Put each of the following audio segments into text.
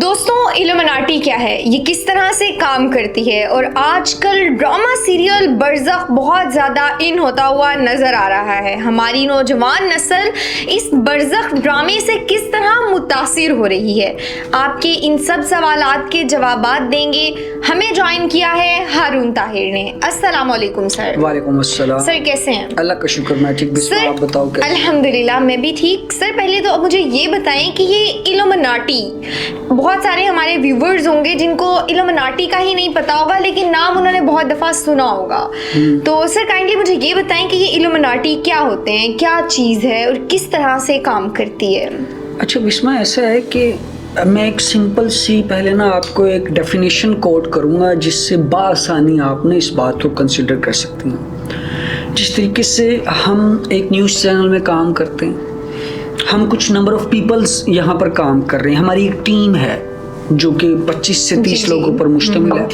دوستوں، ایلومیناٹی کیا ہے، یہ کس طرح سے کام کرتی ہے، اور آج کل ڈرامہ سیریل برزخ بہت زیادہ ان ہوتا ہوا نظر آ رہا ہے۔ ہماری نوجوان نسل اس برزخ ڈرامے سے کس طرح متاثر ہو رہی ہے، آپ کے ان سب سوالات کے جوابات دیں گے۔ ہمیں جوائن کیا ہے ہارون طاہر نے۔ السلام علیکم سر۔ وعلیکم السلام سر کیسے ہیں؟ اللہ کا شکر، میں ٹھیک۔ بسم اللہ، آپ بتاؤ کیسے؟ الحمدللہ میں بھی ٹھیک۔ سر پہلے تو مجھے یہ بتائیں کہ یہ ایلومیناٹی، بہت سارے ہمارے ویورز ہوں گے جن کو ایلومیناٹی کا ہی نہیں پتا ہوگا، لیکن نام انہوں نے بہت دفعہ سنا ہوگا، تو سر کائنڈلی مجھے یہ بتائیں کہ یہ ایلومیناٹی کیا ہوتے ہیں، کیا چیز ہے اور کس طرح سے کام کرتی ہے؟ اچھا بسمہ، ایسا ہے کہ میں ایک سمپل سی پہلے نا آپ کو ایک ڈیفینیشن کوٹ کروں گا جس سے بآسانی آپ نے اس بات کو کنسیڈر کر سکتی ہیں۔ جس طریقے سے ہم ایک نیوز چینل میں کام کرتے ہیں، ہم کچھ نمبر آف پیپلز یہاں پر کام کر رہے ہیں، ہماری ایک ٹیم ہے جو کہ 25 سے 30 لوگوں پر مشتمل ہے،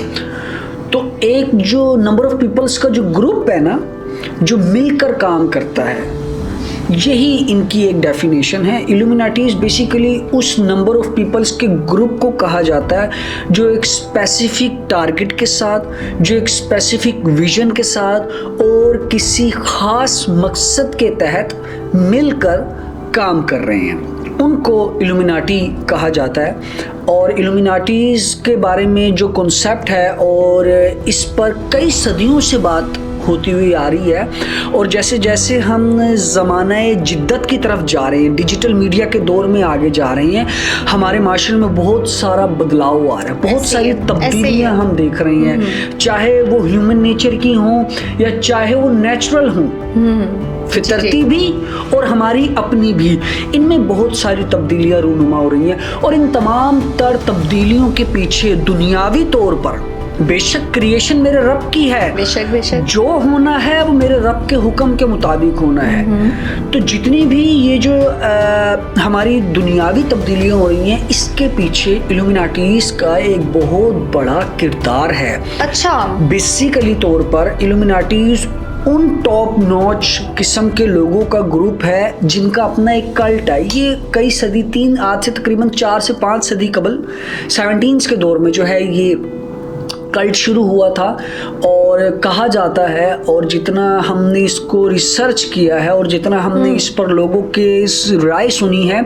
تو ایک جو نمبر آف پیپلز کا جو گروپ ہے نا، جو مل کر کام کرتا ہے، یہی ان کی ایک ڈیفینیشن ہے۔ ایلومیناٹیز بیسیکلی اس نمبر آف پیپلز کے گروپ کو کہا جاتا ہے جو ایک اسپیسیفک ٹارگٹ کے ساتھ، جو ایک اسپیسیفک ویژن کے ساتھ اور کسی خاص مقصد کے تحت مل کر کام کر رہے ہیں، ان کو ایلومیناٹی کہا جاتا ہے۔ اور ایلومیناٹیز کے بارے میں جو کنسیپٹ ہے اور اس پر کئی صدیوں سے بات ہوتی ہوئی آ رہی ہے، اور جیسے جیسے ہم زمانہ جدت کی طرف جا رہے ہیں، ڈیجیٹل میڈیا کے دور میں آگے جا رہے ہیں، ہمارے معاشرے میں بہت سارا بدلاؤ آ رہا ہے، بہت ساری تبدیلیاں ہم دیکھ رہے ہیں، چاہے وہ ہیومن نیچر کی ہوں یا چاہے وہ نیچرل ہوں، فطرتی بھی اور ہماری اپنی بھی، ان میں بہت ساری تبدیلیاں رونما ہو رہی ہیں، اور ان تمام تر تبدیلیوں کے پیچھے دنیاوی طور پر بے شک کریشن میرے رب کی ہے، بے شک جو ہونا ہے وہ میرے رب کے حکم کے مطابق ہونا ہے۔ تو جتنی بھی یہ جو ہماری دنیاوی تبدیلیاں ہو رہی ہیں، اس کے پیچھے ایلومیناٹیز کا ایک بہت بڑا کردار ہے۔ اچھا، بیسیکلی طور پر ایلومیناٹیز ان ٹاپ نوچ قسم کے لوگوں کا گروپ ہے جن کا اپنا ایک کلٹ ہے۔ یہ کئی صدی، آج سے تقریباً 4 سے 5 صدی قبل 17 کے دور میں جو ہے یہ کلٹ شروع ہوا تھا، اور کہا جاتا ہے، اور جتنا ہم نے اس کو ریسرچ کیا ہے اور جتنا ہم نے اس پر لوگوں کے رائے سنی ہے،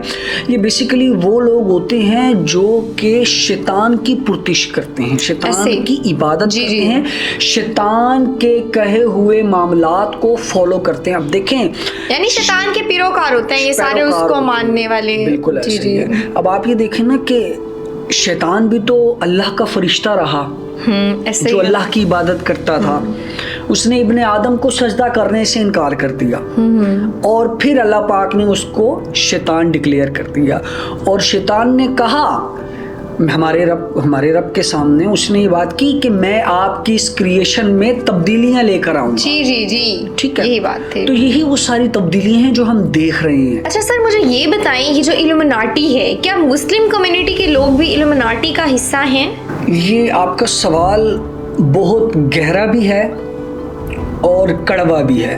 یہ بیسیکلی وہ لوگ ہوتے ہیں جو کہ شیطان کی پرستش کرتے ہیں، شیطان کی عبادت کرتے ہیں، شیطان کے کہے ہوئے معاملات کو فالو کرتے ہیں۔ اب دیکھیں، یعنی شیطان کے پیروکار ہوتے ہیں یہ سارے، اس کو ماننے والے۔ بالکل ایسا ہی ہے۔ اب آپ یہ دیکھیں نا کہ شیطان بھی تو اللہ کا فرشتہ رہا جو اللہ کی عبادت کرتا تھا، اس نے ابن آدم کو سجدہ کرنے سے انکار کر دیا، اور پھر اللہ پاک نے اس کو شیطان ڈکلیئر کر دیا، اور شیطان نے کہا ہمارے رب کے سامنے، اس نے یہ بات کی کہ میں آپ کی اس کریشن میں تبدیلیاں لے کر آؤں گا۔ جی ٹھیک ہے، یہی بات تھی۔ تو یہی وہ ساری تبدیلیاں ہیں جو ہم دیکھ رہے ہیں۔ اچھا سر، مجھے یہ بتائیں، یہ جو ایلومیناٹی ہے، کیا مسلم کمیونٹی کے لوگ بھی ایلومیناٹی کا حصہ ہیں؟ یہ آپ کا سوال بہت گہرا بھی ہے اور کڑوا بھی ہے۔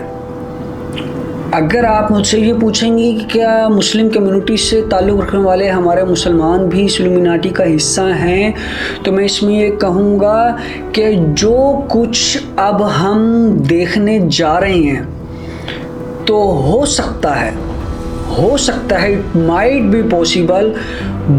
اگر آپ مجھ سے یہ پوچھیں گے کہ کیا مسلم کمیونٹی سے تعلق رکھنے والے ہمارے مسلمان بھی اس ایلومیناٹی کا حصہ ہیں، تو میں اس میں یہ کہوں گا کہ جو کچھ اب ہم دیکھنے جا رہے ہیں، تو ہو سکتا ہے اٹ مائٹ بی پاسبل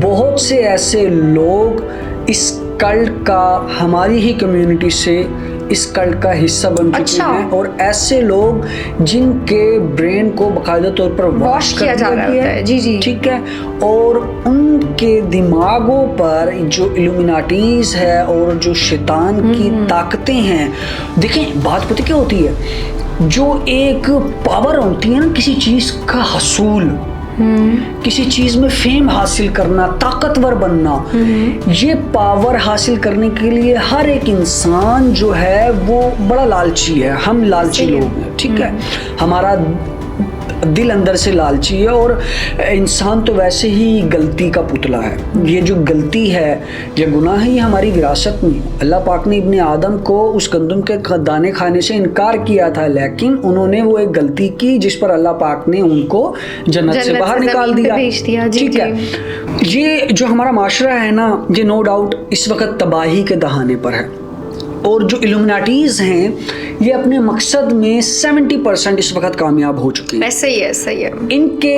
بہت سے ایسے لوگ اس کلٹ کا، ہماری ہی کمیونٹی سے اس کلٹ کا حصہ بن چکے ہیں، اور ایسے لوگ جن کے برین کو باقاعدہ طور پر واش کیا جا رہا ہے، جی ٹھیک ہے، اور ان کے دماغوں پر جو ایلومیناٹیز ہے اور جو شیطان کی طاقتیں ہیں، دیکھیں بات پتہ کیا ہوتی ہے، جو ایک پاور ہوتی ہے نا کسی چیز کا حصول، کسی چیز میں فیم حاصل کرنا، طاقتور بننا، یہ پاور حاصل کرنے کے لیے ہر ایک انسان جو ہے وہ بڑا لالچی ہے، ہم لالچی لوگ ہیں، ٹھیک ہے، ہمارا دل اندر سے لالچی ہے اور انسان تو ویسے ہی غلطی کا پتلا ہے. یہ جو غلطی ہے یہ گناہ ہی ہماری وراثت میں. اللہ پاک نے ابن آدم کو اس گندم کے دانے کھانے سے انکار کیا تھا, لیکن انہوں نے وہ ایک غلطی کی جس پر اللہ پاک نے ان کو جنت سے باہر نکال دیا. ٹھیک ہے, یہ جو ہمارا معاشرہ ہے نا, یہ نو ڈاؤٹ اس وقت تباہی کے دہانے پر ہے, اور جو الومناٹیز ہیں یہ اپنے مقصد میں 70% اس وقت کامیاب ہو چکے ہیں. صحیح ہے. ان کے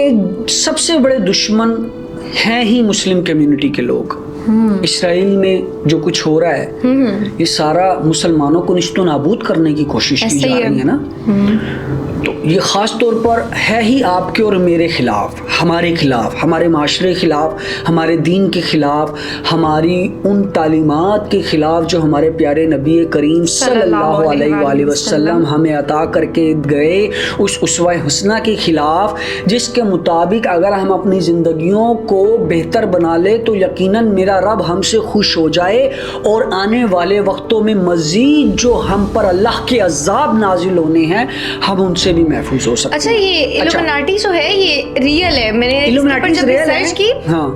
سب سے بڑے دشمن ہیں ہی مسلم کمیونٹی کے لوگ. اسرائیل میں جو کچھ ہو رہا ہے یہ سارا مسلمانوں کو نیست و نابود کرنے کی کوشش کی جا رہی ہے نا. تو یہ خاص طور پر ہے ہی آپ کے اور میرے خلاف, ہمارے خلاف, ہمارے معاشرے کے خلاف, ہمارے دین کے خلاف, ہماری ان تعلیمات کے خلاف جو ہمارے پیارے نبی کریم صلی اللہ علیہ وآلہ وسلم ہمیں عطا کر کے گئے, اس اسوہ حسنہ کے خلاف جس کے مطابق اگر ہم اپنی زندگیوں کو بہتر بنا لے تو یقیناً میرا رب ہم سے خوش ہو جائے, اور آنے والے وقتوں میں مزید جو ہم پر اللہ کے عذاب نازل ہونے ہیں ہم ان سے بھی محفوظ ہو سکتے. اچھا, یہ الومناٹی جو ہے یہ ریئل ہے. میں نے اس پر جب ریسرچ کی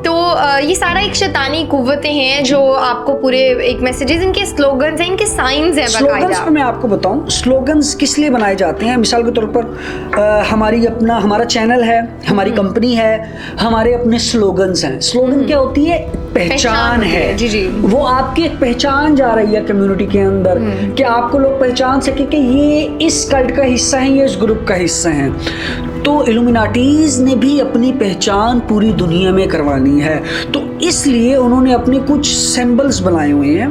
تو یہ سارا ایک شیطانی قوتیں ہیں جو آپ کو پورے ایک میسیجز, ان کے سلوگنز ہیں, ان کے سائنز ہیں باقاعدہ. سلوگنز میں آپ کو بتاؤں سلوگنز کس لیے بنائے جاتے ہیں. مثال کے طور پر ہمارا چینل ہے, ہماری کمپنی ہے, ہمارے اپنے سلوگنز ہیں. سلوگن کیا ہوتی ہے؟ پہچان ہے. وہ آپ کی ایک پہچان جا رہی ہے کمیونٹی کے اندر, کہ آپ کو لوگ پہچان سکے کہ یہ اس کلٹ کا حصہ ہیں, یہ اس گروپ کا حصہ ہیں. تو الومناٹیز نے بھی اپنی پہچان پوری دنیا میں کروانی ہے, تو اس لیے انہوں نے اپنے کچھ سمبلز بنائے ہوئے ہیں,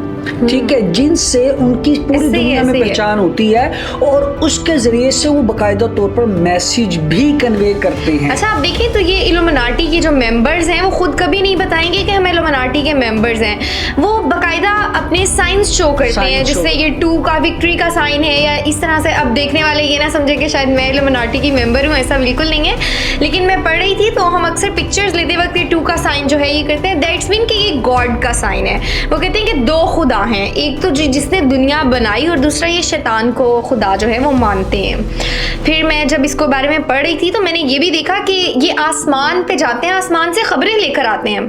ٹھیک ہے, جن سے ان کی پوری دنیا میں پہچان ہوتی ہے, اور اس کے ذریعے سے وہ باقاعدہ طور پر میسیج بھی کنوے کرتے ہیں. اچھا, آپ دیکھیں تو یہ الومناٹی کے جو ممبرز ہیں وہ خود کبھی نہیں بتائیں گے کہ ہم الومناٹی کے ممبرز ہیں. وہ باقاعدہ اپنے سائنس شو کرتے ہیں, جس سے یہ 2 کا وکٹری کا سائن ہے یا اس طرح سے. اب دیکھنے والے یہ نہ سمجھے کہ شاید میں الومناٹی کی ممبر ہوں, ایسا بالکل نہیں ہے. لیکن میں پڑھ رہی تھی تو ہم اکثر پکچرز لیتے وقت یہ 2 کا سائن جو ہے یہ کرتے ہیں. دیٹس مین کہ یہ گاڈ کا سائن ہے. وہ کہتے ہیں کہ 2 خدا ہیں, ایک تو جس نے دنیا بنائی, اور دوسرا یہ شیطان کو خدا جو ہے وہ مانتے ہیں. پھر میں جب اس کو بارے میں پڑھ رہی تھی تو میں نے یہ بھی دیکھا کہ یہ آسمان پہ جاتے ہیں, آسمان سے خبریں لے کر آتے ہیں.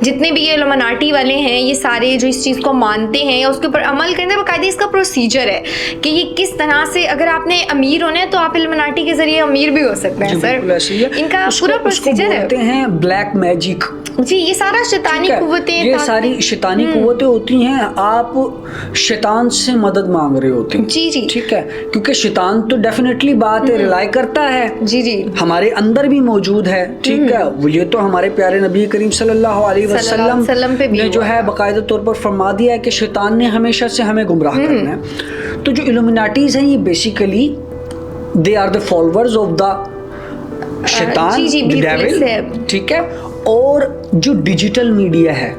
جتنے بھی یہ الومناٹی والے ہیں یہ سارے جو اس چیز کو مانتے ہیں یا اس کے اوپر عمل کرتے ہیں, باقاعدہ اس کا پروسیجر ہے کہ یہ کس طرح سے, اگر آپ نے امیر ہونا ہے تو آپ الومناٹی کے ذریعے امیر بھی ہو سکتے ہیں. سر ان کا پورا پروسیجر ہے. بولتے ہیں بلیک میجک. جی, یہ سارا شیطانی قوتیں, یہ ساری شیطانی قوتیں ہوتی ہیں. آپ شیطان سے مدد مانگ رہے ہوتے ہیں. جی, ٹھیک ہے, کیونکہ شیطان تو ڈیفینیٹلی بات ریلائی کرتا ہے. جی, ہمارے اندر بھی موجود ہے. ٹھیک ہے, یہ تو ہمارے پیارے نبی کریم صلی اللہ علیہ وسلم نے جو ہے باقاعدہ طور پر فرما دیا ہے کہ شیطان نے ہمیشہ سے ہمیں گمراہ کرنا ہے. تو جو الومناٹیز ہیں یہ basically they are the followers of the شیطان, ڈیول. ٹھیک ہے, اور جو ڈیجیٹل میڈیا ہے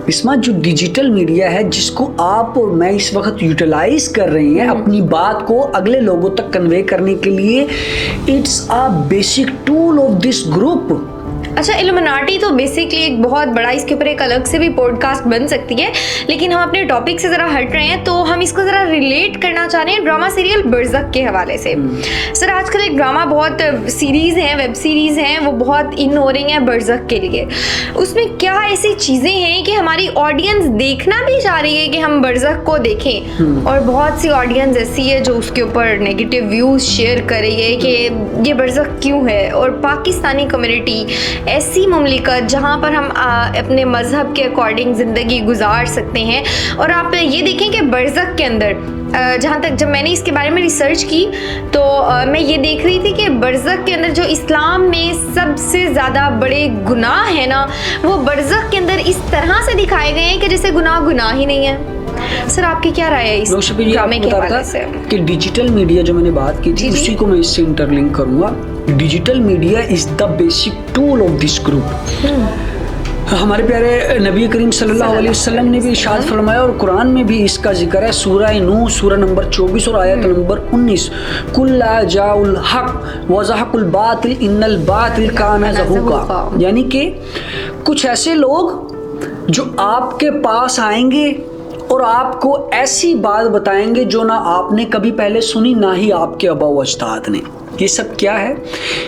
اس میں, جو ڈیجیٹل میڈیا ہے جس کو آپ اور میں اس وقت یوٹیلائز کر رہے ہیں اپنی بات کو اگلے لوگوں تک کنوے کرنے کے لیے, it's a basic tool of this group. اچھا, الومناٹی تو بیسکلی ایک بہت بڑا, اس کے اوپر ایک الگ سے بھی پوڈ کاسٹ بن سکتی ہے, لیکن ہم اپنے ٹاپک سے ذرا ہٹ رہے ہیں تو ہم اس کو ذرا ریلیٹ کرنا چاہ رہے ہیں ڈرامہ سیریل برزخ کے حوالے سے. سر, آج کل ایک ڈرامہ بہت سیریز ہیں, ویب سیریز ہیں, وہ بہت ان ہو رہی ہیں برزخ کے لیے. اس میں کیا ایسی چیزیں ہیں کہ ہماری آڈینس دیکھنا بھی چاہ رہی ہے کہ ہم برزخ کو دیکھیں, اور بہت سی آڈینس ایسی ہے جو اس کے اوپر نیگیٹو ویوز شیئر کر رہی ہے کہ یہ برزخ کیوں ہے. اور پاکستانی کمیونٹی ایسی مملکت جہاں پر ہم اپنے مذہب کے اکارڈنگ زندگی گزار سکتے ہیں. اور آپ یہ دیکھیں کہ برزخ کے اندر جہاں تک جب میں نے اس کے بارے میں ریسرچ کی تو میں یہ دیکھ رہی تھی کہ برزخ کے اندر جو اسلام میں سب سے زیادہ بڑے گناہ ہیں نا, وہ برزخ کے اندر اس طرح سے دکھائے گئے ہیں کہ جیسے گناہ ہی نہیں ہے. سر, آپ کی کیا رائے ہے اس ڈرامے کے حوالے سے؟ کہ ڈیجیٹل میڈیا جو میں نے بات کی تھی اسی کو میں اس سے انٹر لنک کروں گا. Digital media is the basic tool of this group. ہمارے پیارے نبی کریم صلی اللہ علیہ وسلم نے بھی ارشاد فرمایا, اور قرآن میں بھی اس کا ذکر ہے, سورہ نوح سورہ نمبر 24 اور آیت نمبر 19, قُلْ لَا جَاءُ الْحَقُّ وَزَهَقَ الْبَاطِلُ إِنَّ الْبَاطِلَ كَانَ زَهُوقًا. یعنی کہ کچھ ایسے لوگ جو آپ کے پاس آئیں گے اور آپ کو ایسی بات بتائیں گے جو نہ آپ نے کبھی پہلے سنی, نہ ہی آپ کے آباء و اجداد نے. یہ سب کیا ہے؟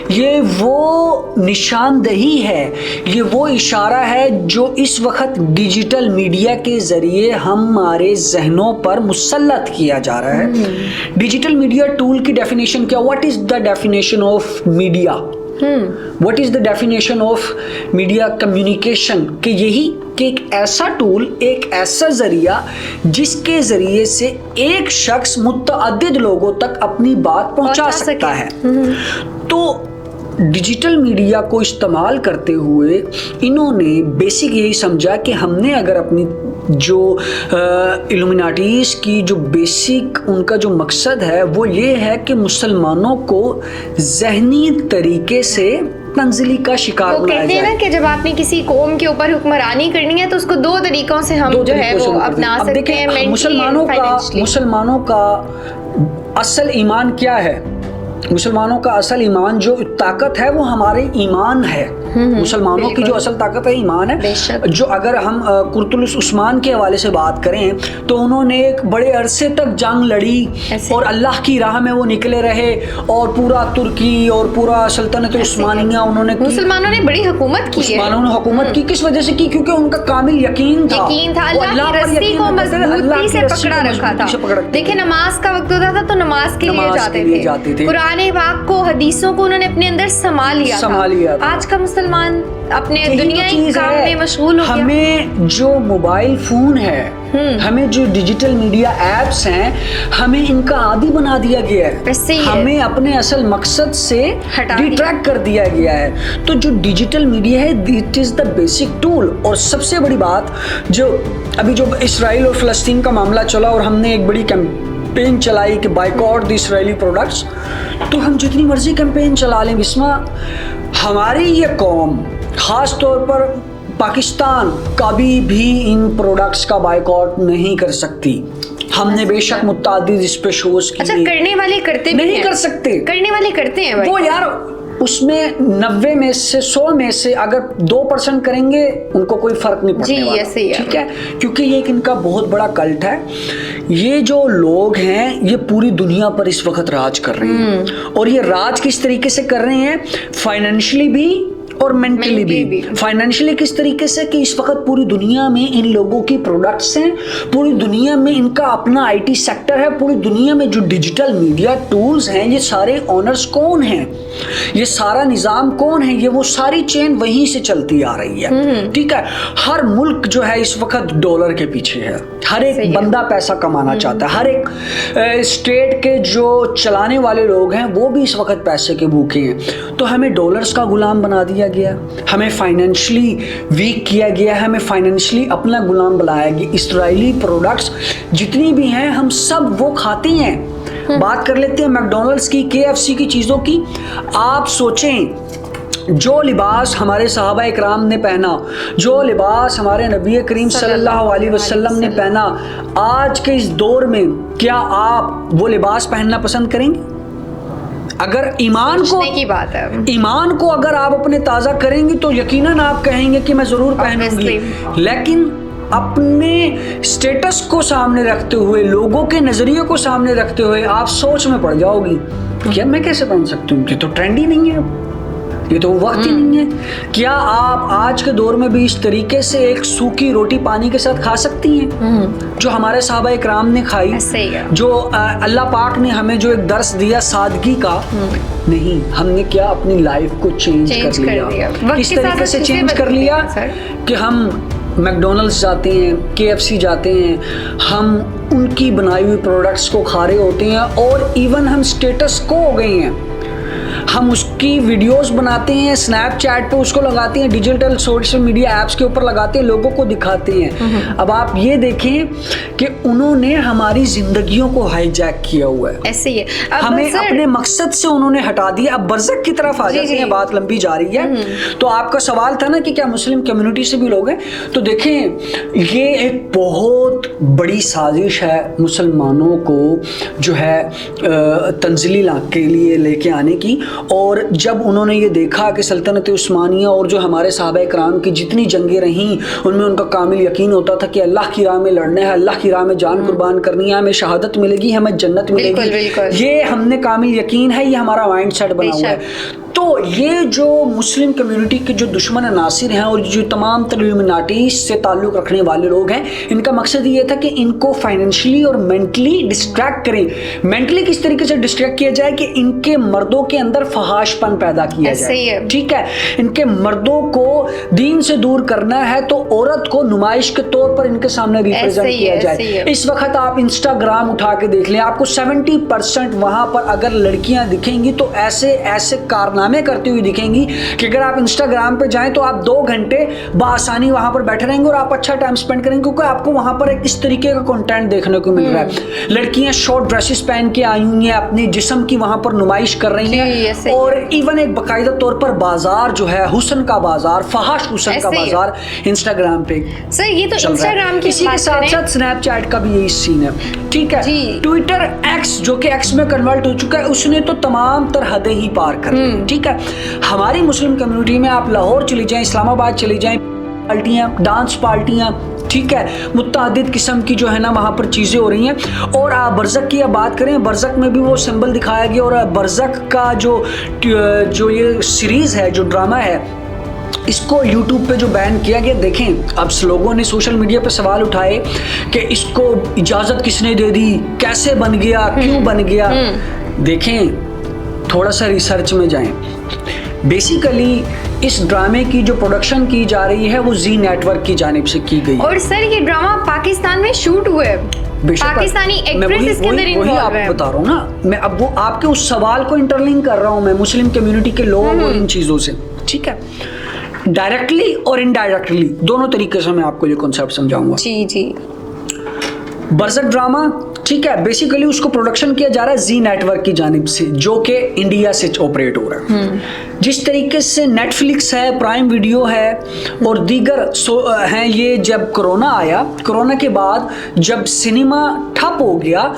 یہ وہ نشاندہی ہے، یہ وہ اشارہ ہے جو اس وقت ڈیجیٹل میڈیا کے ذریعے ہمارے ذہنوں پر مسلط کیا جا رہا ہے۔ ڈیجیٹل میڈیا ٹول کی ڈیفینیشن کیا؟ What is the definition of media? What is the definition of media communication? کہ یہی کہ ایک ایسا ٹول، ایک ایسا ذریعہ جس کے ذریعے سے ایک شخص متعدد لوگوں تک اپنی بات پہنچا سکتا ہے۔ تو ڈیجیٹل میڈیا کو استعمال کرتے ہوئے انہوں نے بیسک یہی سمجھا کہ ہم نے اگر اپنی جو الومناٹیز کی جو بیسک ان کا جو مقصد ہے وہ یہ ہے کہ مسلمانوں کو ذہنی طریقے سے تنزلی کا شکار وہ کہتے ہیں نا کہ جب آپ نے کسی قوم کے اوپر حکمرانی کرنی ہے تو اس کو دو طریقوں سے ہم جو ہے وہ اپنا سکتے ہیں۔ مسلمانوں کا اصل ایمان کیا ہے؟ مسلمانوں کا اصل ایمان جو طاقت ہے وہ ہمارے ایمان ہے۔ مسلمانوں کی جو اصل طاقت ہے ایمان ہے۔ جو اگر ہم قرطلس عثمان کے حوالے سے بات کریں تو انہوں نے ایک بڑے عرصے تک جنگ لڑی اور اللہ کی راہ میں وہ نکلے رہے اور پورا ترکی اور پورا سلطنت عثمانیہ انہوں نے، مسلمانوں نے بڑی حکومت کی ہے۔ مسلمانوں نے حکومت کی کس وجہ سے کی؟ کیونکہ ان کا کامل یقین تھا، اللہ کی رسی کو مضبوطی سے پکڑا رکھا تھا۔ دیکھیں نماز کا وقت ہوتا تھا تو نماز کے لیے جاتے تھے، قرآن پاک کو، حدیثوں کو انہوں نے اپنے اندر سما لیا تھا۔ آج کا مسلمان اپنے دنیائی کام میں مشغول ہو گیا۔ ہمیں جو موبائل فون ہے، ہمیں جو ڈیجیٹل میڈیا ایپس ہیں، ہمیں ان کا عادی بنا دیا گیا ہے، ہمیں اپنے اصل مقصد سے ڈیٹریکٹ کر دیا گیا ہے۔ تو جو ڈیجیٹل میڈیا ہے it is the basic tool. اور سب سے بڑی بات جو ابھی جو اسرائیل اور فلسطین کا معاملہ چلا اور ہم نے ایک بڑی کیمپین چلائی کہ بائیکاٹ دی اسرائیلی پروڈکٹس، تو ہم جتنی مرضی کیمپین چلا لیں بسمہ، ہماری یہ قوم خاص طور پر پاکستان کبھی بھی ان پروڈکٹس کا بائیکاٹ نہیں کر سکتی۔ ہم نے بے شک متعدد اس پہ شوز کی، اچھا کرنے والے کرتے نہیں کر سکتے، کرنے والے کرتے ہیں وہ یار اس میں 90 میں سے 100 میں سے اگر 2% کریں گے ان کو کوئی فرق نہیں پڑنے والا، ٹھیک ہے؟ کیونکہ یہ ایک ان کا بہت بڑا کلٹ ہے۔ یہ جو لوگ ہیں یہ پوری دنیا پر اس وقت راج کر رہے ہیں، اور یہ راج کس طریقے سے کر رہے ہیں؟ فائنینشلی بھی اور مینٹلی بھی۔ فائنینشلی کس طریقے سے کہ اس وقت پوری دنیا میں ان لوگوں کی پروڈکٹس ہیں، پوری دنیا میں ان کا اپنا آئی ٹی سیکٹر ہے، پوری دنیا میں جو ڈیجیٹل میڈیا ٹولز ہیں یہ سارے آنرز کون ہیں، یہ سارا نظام کون ہے؟ یہ وہ ساری چین وہیں سے چلتی آ رہی ہے، ٹھیک ہے؟ ہر ملک جو ہے اس وقت ڈالر کے پیچھے ہے، ہر ایک بندہ پیسہ کمانا چاہتا ہے، ہر ایک اسٹیٹ کے جو چلانے والے لوگ ہیں وہ بھی اس وقت پیسے کے بھوکے ہیں۔ تو ہمیں ڈالرز کا غلام بنا دیا گیا، ہمیں فائنینشلی ویک کیا گیا، ہمیں فائنینشلی اپنا غلام بنایا گیا۔ اسرائیلی پروڈکٹس جتنی بھی ہیں ہم سب وہ کھاتے ہیں۔ بات کر لیتے ہیں میکڈونلڈس کی، KFC کی چیزوں کی۔ آپ سوچیں جو لباس ہمارے صحابہ اکرام نے پہنا، جو لباس ہمارے نبی کریم صلی اللہ علیہ وسلم نے پہنا، آج کے اس دور میں کیا آپ وہ لباس پہننا پسند کریں گے؟ اگر ایمان کو اگر آپ اپنے تازہ کریں گے تو یقیناً آپ کہیں گے کہ میں ضرور پہنوں گی، لیکن اپنے سٹیٹس کو سامنے رکھتے ہوئے، لوگوں کے نظریے کو سامنے رکھتے ہوئے آپ سوچ میں پڑ جاؤ گی کیا میں کیسے پہن سکتی ہوں، یہ تو ٹرینڈ ہی نہیں ہے، یہ تو وقت ہی نہیں ہے۔ کیا آپ آج کے دور میں بھی اس طریقے سے ایک سوکھی روٹی پانی کے ساتھ کھا سکتی ہیں جو ہمارے صحابہ اکرام نے کھائی، جو اللہ پاک نے ہمیں جو ایک درس دیا سادگی کا؟ نہیں، ہم نے کیا اپنی لائف کو چینج کر لیا۔ کس طریقے سے چینج کر لیا کہ ہم میکڈونلڈس جاتے ہیں، KFC جاتے ہیں، ہم ان کی بنائی ہوئی پروڈکٹس کو کھا رہے ہوتے ہیں، اور ایون ہم سٹیٹس کو ہو گئے ہیں، ہم اس کی ویڈیوز بناتے ہیں، اسنیپ چیٹ پہ اس کو لگاتے ہیں، ڈیجیٹل سوشل میڈیا ایپس کے اوپر لگاتے ہیں، لوگوں کو دکھاتے ہیں۔ اب آپ یہ دیکھیں کہ انہوں نے ہماری زندگیوں کو ہائی جیک کیا ہوا ہے، ایسے ہی ہمیں اپنے مقصد سے انہوں نے ہٹا دیا۔ اب برزخ کی طرف آ جاتے ہیں، بات لمبی جا رہی ہے۔ تو آپ کا سوال تھا نا کہ کیا مسلم کمیونٹی سے بھی لوگ ہیں، تو دیکھیں یہ ایک بہت بڑی سازش ہے مسلمانوں کو جو ہے تنزلی کے لیے لے کے آنے کی، اور جب انہوں نے یہ دیکھا کہ سلطنت عثمانیہ اور جو ہمارے صحابہ کرام کی جتنی جنگیں رہیں ان میں ان کا کامل یقین ہوتا تھا کہ اللہ کی راہ میں لڑنا ہے, اللہ کی راہ میں جان قربان کرنی ہے, ہمیں شہادت ملے گی, ہمیں جنت ملے گی, یہ ہم نے کامل یقین ہے, یہ ہمارا مائنڈ سیٹ بنا ہوا ہے. تو یہ جو مسلم کمیونٹی کے جو دشمن عناصر ہیں اور جو تمام تر الومناٹی سے تعلق رکھنے والے لوگ ہیں, ان کا مقصد یہ تھا کہ ان کو فائنینشلی اور مینٹلی ڈسٹریکٹ کریں. مینٹلی کس طریقے سے ڈسٹریکٹ کیا جائے کہ ان کے مردوں کے اندر فحاش پن پیدا کیا جائے, ٹھیک ہے, ان کے مردوں کو دین سے دور کرنا ہے تو عورت کو نمائش کے طور پر ان کے سامنے ریپرزینٹ کیا جائے. اس وقت آپ انسٹاگرام اٹھا کے دیکھ لیں, آپ کو 70% وہاں پر اگر لڑکیاں دکھیں گی تو ایسے کارنامے کرتی ہوئی دکھیں گی کہ اگر آپ انسٹاگرام پہ جائیں تو آپ 2 گھنٹے بآسانی وہاں پر بیٹھے رہیں گے اور آپ اچھا ٹائم سپینڈ کریں گے, کیونکہ آپ کو وہاں پر ایک اس طریقے کا کنٹینٹ دیکھنے کو مل رہا ہے. لڑکیاں شارٹ ڈریسز پہن کے آئی ہوئی ہیں, اپنے جسم کی وہاں پر نمائش کر رہی ہیں, اور ایون ایک باقاعدہ طور پر بازار جو ہے حسن کا بازار, فحش حسن کا بازار انسٹاگرام پہ سر یہ تو انسٹاگرام کی اسی کے ساتھ ساتھ سنیپ چیٹ کا بھی یہی سین ہے, ٹھیک ہے. ٹویٹر ایکس جو کہ ایکس میں کنورٹ ہو چکا ہے, اس نے تو تمام تر حدیں ہی پار کر لی, ٹھیک ہے. ہماری مسلم کمیونٹی میں آپ لاہور چلی جائیں, اسلام آباد چلی جائیں, پارٹیاں, ڈانس پارٹیاں, ٹھیک ہے, متعدد قسم کی جو ہے نا وہاں پر چیزیں ہو رہی ہیں. اور آپ برزخ کی بات کریں, برزخ میں بھی وہ سمبل دکھایا گیا, اور برزخ کا جو یہ سیریز ہے, جو ڈرامہ ہے, اس کو یوٹیوب پہ جو بین کیا گیا. دیکھیں اب لوگوں نے سوشل میڈیا پہ سوال اٹھائے کہ اس کو اجازت کس نے دے دی, کیسے بن گیا, کیوں بن گیا. دیکھیں تھوڑا سا ریسرچ میں جائیں. بیسیکلی اس ڈرامے کی جو پروڈکشن کی جا رہی ہے وہ زی نیٹ ورک کی جانب سے کی گئی, اور سر یہ ڈرامہ پاکستان میں شوٹ ہوئے, پاکستانی ایکٹریس اس کے اندر انوالو ہے. وہی آپ بتا رہا ہوں نا, میں اب وہ آپ کے اس سوال کو انٹرلنک کر رہا ہوں میں مسلم کمیونٹی کے لوگ اور ان چیزوں سے, ٹھیک ہے. ڈائریکٹلی اور انڈائریکٹلی دونوں طریقے سے میں آپ کو یہ کانسیپٹ سمجھاؤں گا. جی برزخ ڈرامہ, ٹھیک ہے, بیسیکلی اس کو پروڈکشن کیا جا رہا ہے زی نیٹ ورک کی جانب سے, جو کہ انڈیا سے آپریٹ ہو رہا ہے. جس طریقے سے نیٹ فلکس ہے, پرائم ویڈیو ہے اور دیگر ہیں, یہ جب کرونا آیا, کرونا کے بعد جب سنیما ٹھپ ہو گیا,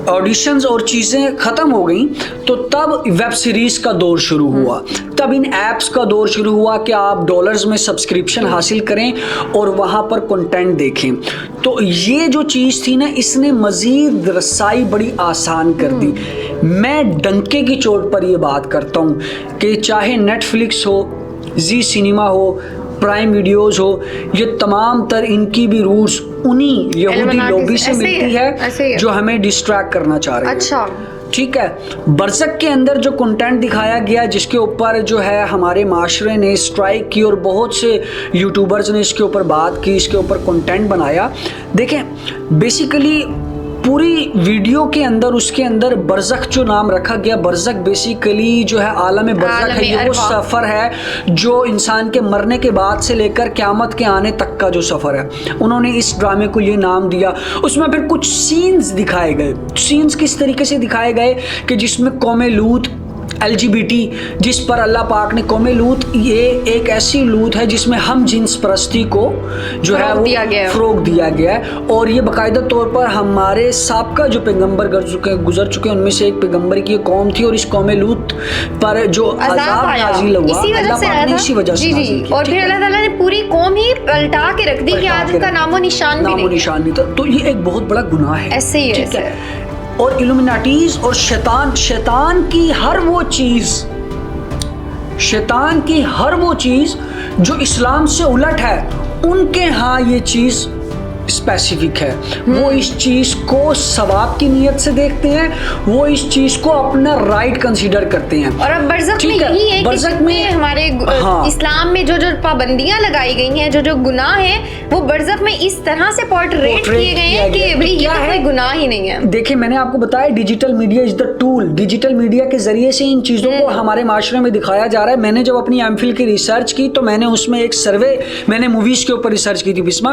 آڈیشنز اور چیزیں ختم ہو گئیں, تو تب ویب سیریز کا دور شروع ہوا, تب ان ایپس کا دور شروع ہوا کہ آپ ڈالرز میں سبسکرپشن حاصل کریں اور وہاں پر کنٹینٹ دیکھیں. تو یہ جو چیز تھی نا, اس نے مزید رسائی بڑی آسان کر دی. میں ڈنکے کی چوٹ پر یہ بات کرتا ہوں کہ چاہے نیٹ فلکس ہو, زی سنیما ہو, پرائم ویڈیوز ہو, یہ تمام تر ان کی بھی روٹس انہی یہودی لوبی سے ملتی ہے جو ہمیں ڈسٹریکٹ کرنا چاہ رہے ہیں. اچھا ٹھیک ہے. برزخ کے اندر جو کنٹینٹ دکھایا گیا, جس کے اوپر جو ہے ہمارے معاشرے نے اسٹرائک کی اور بہت سے یوٹیوبرز نے اس کے اوپر بات کی, اس کے اوپر کنٹینٹ بنایا. دیکھیں بیسیکلی پوری ویڈیو کے اندر اس کے اندر برزخ جو نام رکھا گیا, برزخ بیسیکلی جو ہے عالم برزخ ہے, یہ وہ سفر ہے جو انسان کے مرنے کے بعد سے لے کر قیامت کے آنے تک کا جو سفر ہے. انہوں نے اس ڈرامے کو یہ نام دیا. اس میں پھر کچھ سینز دکھائے گئے. سینز کس طریقے سے دکھائے گئے کہ جس میں قوم لوط, LGBT, جس پر اللہ پاک نے قوم لوط, یہ ایک ایسی لوط ہے جس میں ہم جنس پرستی کو جو ہے وہ فروغ دیا گیا ہے, اور یہ باقاعدہ طور پر ہمارے سابقہ جو پیغمبر گزر چکے ان میں سے ایک پیغمبر کی قوم تھی, اور اس قوم لوط پر جو عذاب نازل ہوا اللہ پاک نے اسی وجہ سے نازل کیا, اور پھر اللہ تعالیٰ نے پوری قوم ہی پلٹا کے رکھ دی کہ آج ان کا نام و نشان بھی نہیں. تو یہ ایک بہت بڑا گناہ ہے. ایسے ہی ہے. اور الومناٹیز اور شیطان کی ہر وہ چیز جو اسلام سے الٹ ہے, ان کے ہاں یہ چیز اسپیسیفک ہے. وہ اس چیز کو ثواب کی نیت سے دیکھتے ہیں, وہ اس چیز کو اپنا رائٹ کنسیڈر کرتے ہیں. اور اب برزخ میں یہی ہے کہ میں ہمارے اسلام میں جو پابندیاں لگائی گئی ہیں, جو گناہ ہیں, وہ برزخ میں اس طرح سے پورٹریٹ کیے گئے ہیں کہ یہ کوئی گناہ ہی نہیں ہے. دیکھیں میں نے آپ کو بتایا digital media is the tool. Digital media کے ذریعے سے ان چیزوں کو ہمارے معاشرے میں دکھایا جا رہا ہے. میں نے جب اپنی ایم فل کی ریسرچ کی تو میں نے اس میں ایک سروے, میں نے موویز کے اوپر ریسرچ کی تھی بسما,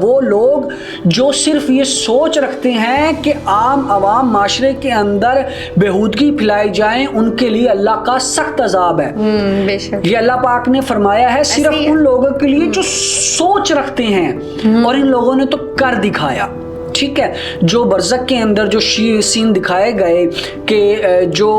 وہ لوگ جو صرف یہ سوچ رکھتے ہیں کہ عام عوام معاشرے کے اندر بےہودگی پھیلائی جائیں, ان کے لیے اللہ کا سخت عذاب ہے. بے شک. یہ اللہ پاک نے فرمایا ہے صرف ان لوگوں کے لیے جو سوچ رکھتے ہیں, اور ان لوگوں نے تو کر دکھایا. ٹھیک ہے, جو برزخ کے اندر جو سین دکھائے گئے کہ جو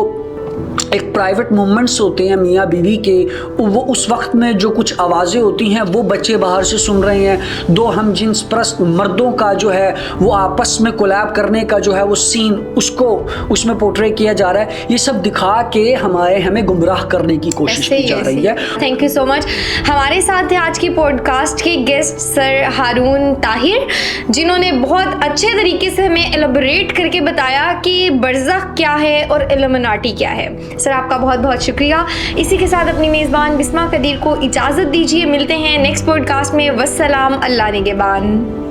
ایک پرائیویٹ مومنٹس ہوتے ہیں میاں بیوی کے, وہ اس وقت میں جو کچھ آوازیں ہوتی ہیں وہ بچے باہر سے سن رہے ہیں, دو ہم جنس پرست مردوں کا جو ہے وہ آپس میں کولیب کرنے کا جو ہے وہ سین اس میں پورٹرے کیا جا رہا ہے. یہ سب دکھا کے ہمیں گمراہ کرنے کی کوشش کی جا رہی ہے. تھینک یو سو مچ. ہمارے ساتھ تھے آج کی پوڈ کاسٹ کے گیسٹ سر ہارون طاہر, جنہوں نے بہت اچھے طریقے سے ہمیں ایلیبوریٹ کر کے بتایا کہ برزخ کیا ہے اور ایلومیناٹی کیا ہے. سر آپ کا بہت بہت شکریہ. اسی کے ساتھ اپنی میزبان بسمہ قدیر کو اجازت دیجیے. ملتے ہیں نیکسٹ پوڈ کاسٹ میں. والسلام, اللہ نگہبان.